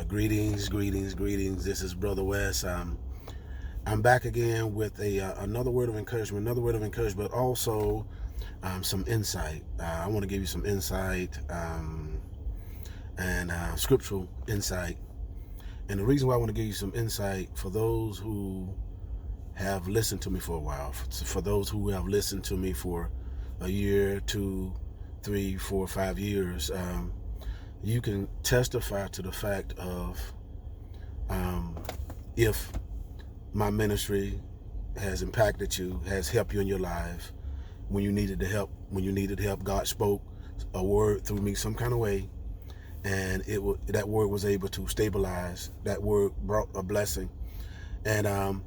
Greetings. This is Brother West. I'm back again with another word of encouragement, but also some insight. I want to give you some insight and scriptural insight. And the reason why I want to give you some insight for those who have listened to me for a while, for those who have listened to me for a year, 2, 3, 4, 5 years, you can testify to the fact of if my ministry has impacted you, has helped you in your life. When you needed help, God spoke a word through me some kind of way, and that word was able to stabilize. That word brought a blessing. And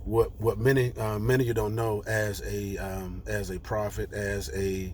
what many of you don't know, as a prophet, as a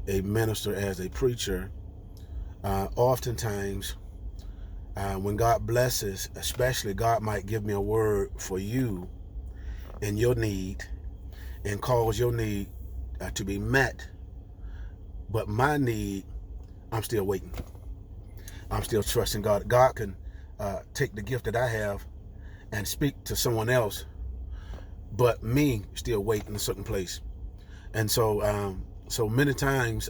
minister, as a preacher, oftentimes when God blesses, especially, God might give me a word for you and your need, and cause your need to be met. But my need, I'm still waiting. I'm still trusting God. God can take the gift that I have and speak to someone else, but me still wait in a certain place. And so many times,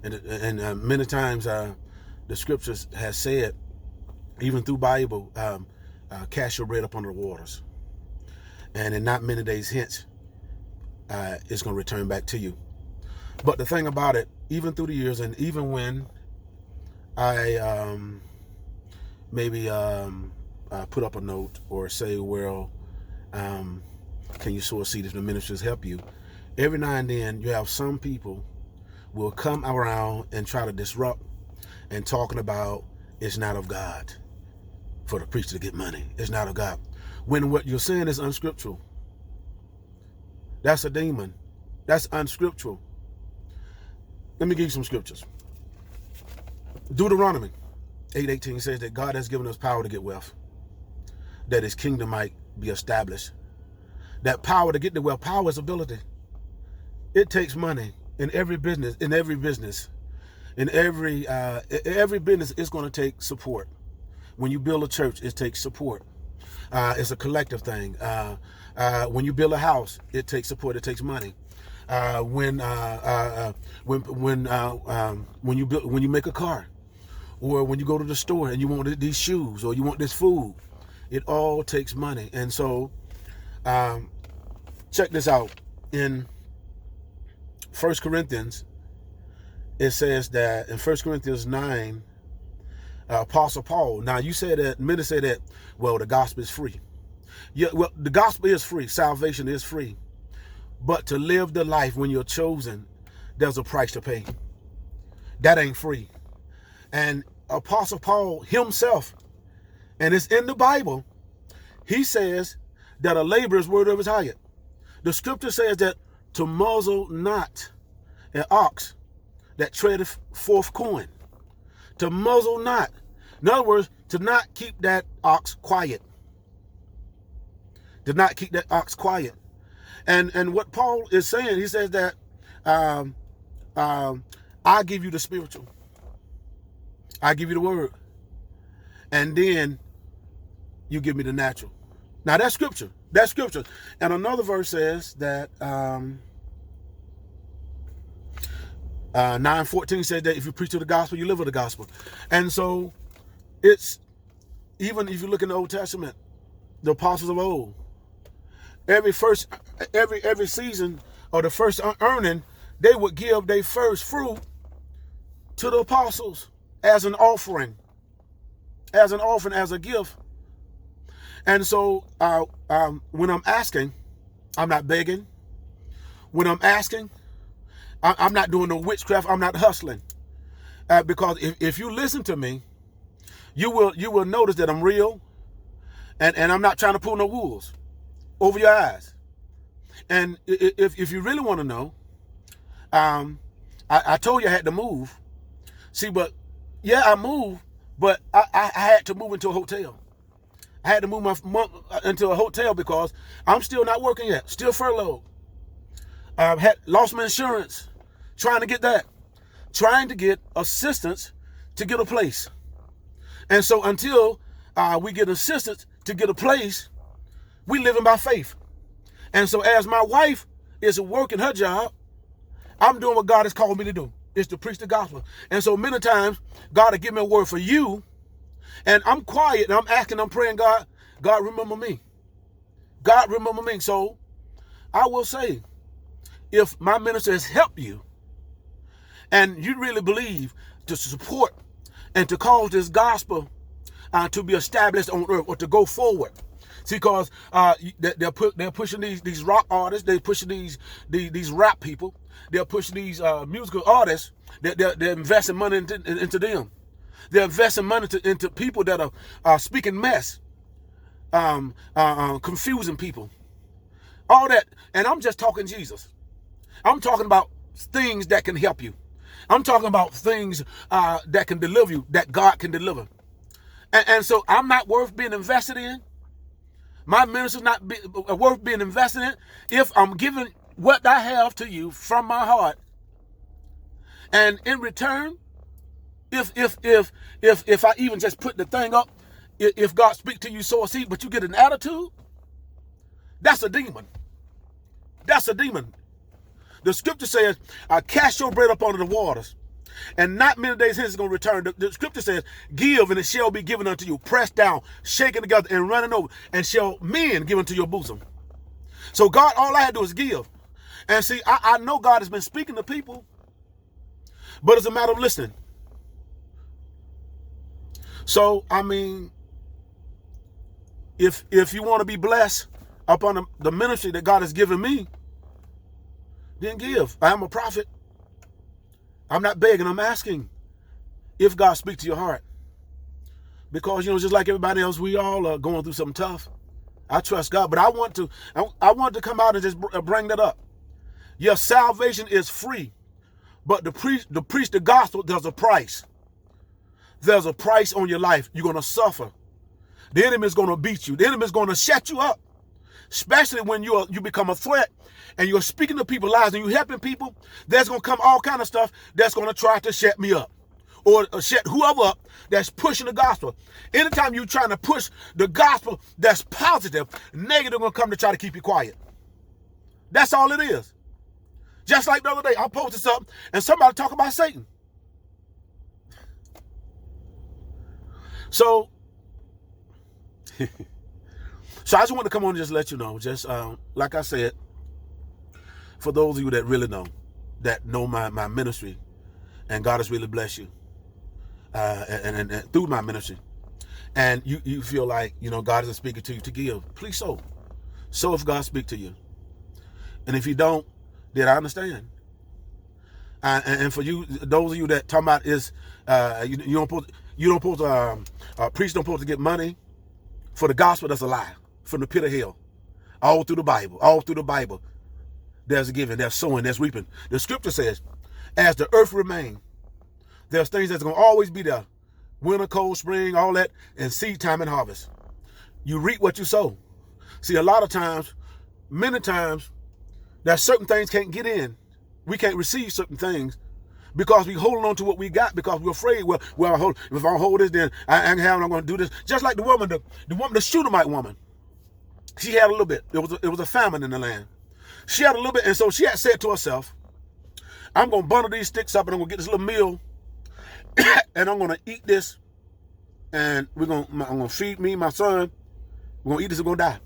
many times the scriptures has said, even through Bible, cast your bread up under the waters, and in not many days hence, it's going to return back to you. But the thing about it, even through the years, and even when I maybe put up a note or say, well, can you sow a seed if the ministers help you? Every now and then you have some people will come around and try to disrupt and talking about it's not of God for the preacher to get money. It's not of God. When what you're saying is unscriptural. That's a demon. That's unscriptural. Let me give you some scriptures. Deteronomy 8:18 says that God has given us power to get wealth, that his kingdom might be established. That power to get the wealth, power is ability. It takes money in every business, every business is going to take support. When you build a church, it takes support. It's a collective thing. When you build a house, it takes support. It takes money. When you make a car, or when you go to the store and you want these shoes or you want this food, it all takes money. And so, check this out. In 1 Corinthians, it says that in 1 Corinthians 9, Apostle Paul, now you say that, many say that, well, the gospel is free. Yeah, well, the gospel is free. Salvation is free. But to live the life when you're chosen, there's a price to pay. That ain't free. And Apostle Paul himself, and it's in the Bible, he says that a laborer's word of his hire. The scripture says that to muzzle not an ox that treadeth forth corn. To muzzle not. In other words, to not keep that ox quiet. To not keep that ox quiet. And what Paul is saying, he says that I give you the spiritual. I give you the word. And then you give me the natural. Now that's scripture. That's scripture. And another verse says that 9:14 says that if you preach to the gospel, you live with the gospel. And so it's, even if you look in the Old Testament, the apostles of old, every season or the first earning, they would give their first fruit to the apostles as an offering, as a gift. And so when I'm asking, I'm not begging. When I'm asking, I'm not doing no witchcraft. I'm not hustling. Because if you listen to me, you will notice that I'm real, and I'm not trying to pull no wools over your eyes. And if you really want to know, I told you I had to move. See, but yeah, I moved, but I had to move into a hotel. I had to move into a hotel because I'm still not working yet, still furloughed. Had lost my insurance, trying to get assistance to get a place. And so until we get assistance to get a place, we living by faith. And so as my wife is working her job, I'm doing what God has called me to do, is to preach the gospel. And so many times, God will give me a word for you, and I'm quiet, and I'm asking, I'm praying, God, remember me. God, remember me. So I will say, if my minister has helped you, and you really believe to support and to cause this gospel to be established on earth or to go forward. See, because they're pushing these rock artists, they're pushing these rap people, they're pushing these musical artists. They're investing money into them. They're investing money into people that are speaking mess, confusing people, all that. And I'm just talking Jesus. I'm talking about things that can help you. I'm talking about things that can deliver you, that God can deliver. And so I'm not worth being invested in. My minister's not worth being invested in if I'm giving what I have to you from my heart. And in return, if I even just put the thing up, if God speaks to you, sow a seed, but you get an attitude, that's a demon. That's a demon. The scripture says, cast your bread up under the waters, and not many days hence it's going to return. The scripture says, give, and it shall be given unto you, pressed down, shaken together, and running over, and shall men give unto your bosom. So God, all I had to do is give. And see, I know God has been speaking to people, but it's a matter of listening. So, I mean, if you want to be blessed upon the ministry that God has given me, then give. I am a prophet. I'm not begging, I'm asking if God speaks to your heart. Because, just like everybody else, we all are going through something tough. I trust God, but I want to come out and just bring that up. Your salvation is free, but to preach the gospel, there's a price. There's a price on your life. You're going to suffer. The enemy is going to beat you. The enemy is going to shut you up, especially when you become a threat and you're speaking to people's lives and you're helping people. There's going to come all kind of stuff that's going to try to shut me up or shut whoever up that's pushing the gospel. Anytime you're trying to push the gospel that's positive, negative going to come to try to keep you quiet. That's all it is. Just like the other day, I posted something and somebody talk about Satan. So I just want to come on and just let you know, just like I said, for those of you that really know my ministry, and God has really blessed you, and through my ministry, and you feel like, God isn't speaking to you to give, please sow. Sow if God speaks to you. And if you don't, then I understand. And for you, those of you that talking about is, priests don't supposed to get money for the gospel, that's a lie. From the pit of hell. All through the Bible. There's giving, there's sowing, there's reaping. The scripture says, as the earth remains, there's things that's going to always be there. Winter, cold, spring, all that, and seed time and harvest. You reap what you sow. See, a lot of times, many times, there's certain things can't get in. We can't receive certain things because we holding on to what we got because we're afraid. Well, if I hold this, then I'm going to do this. Just like the woman, the Shunammite woman. She had a little bit. It was a famine in the land. She had a little bit, and so she had said to herself, I'm going to bundle these sticks up, and I'm going to get this little meal, and I'm going to eat this, and I'm going to feed me, my son. We're going to eat this, and we're going to die.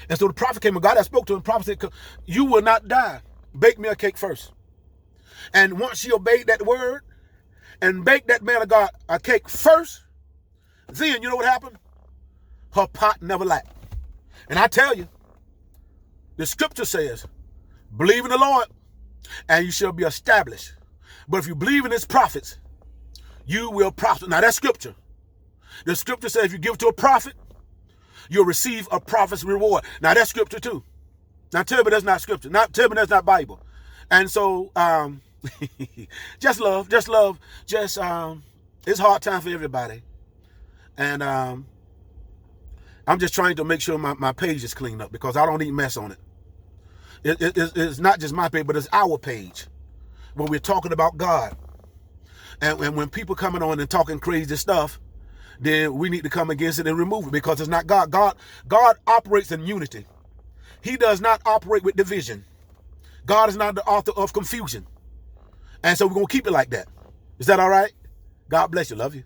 And so the prophet came, and God had spoke to him. The prophet said, you will not die. Bake me a cake first. And once she obeyed that word and baked that man of God a cake first, then you know what happened? Her pot never lacked. And I tell you, the scripture says, believe in the Lord and you shall be established. But if you believe in his prophets, you will prosper. Now that's scripture. The scripture says if you give to a prophet, you'll receive a prophet's reward. Now that's scripture too. Now tell me that's not scripture. Tell me that's not Bible. And so just love. It's a hard time for everybody. And I'm just trying to make sure my page is cleaned up because I don't need mess on it. It's not just my page, but it's our page where we're talking about God. And when people coming on and talking crazy stuff, then we need to come against it and remove it, because it's not God. God operates in unity. He does not operate with division. God is not the author of confusion. And so we're going to keep it like that. Is that all right? God bless you. Love you.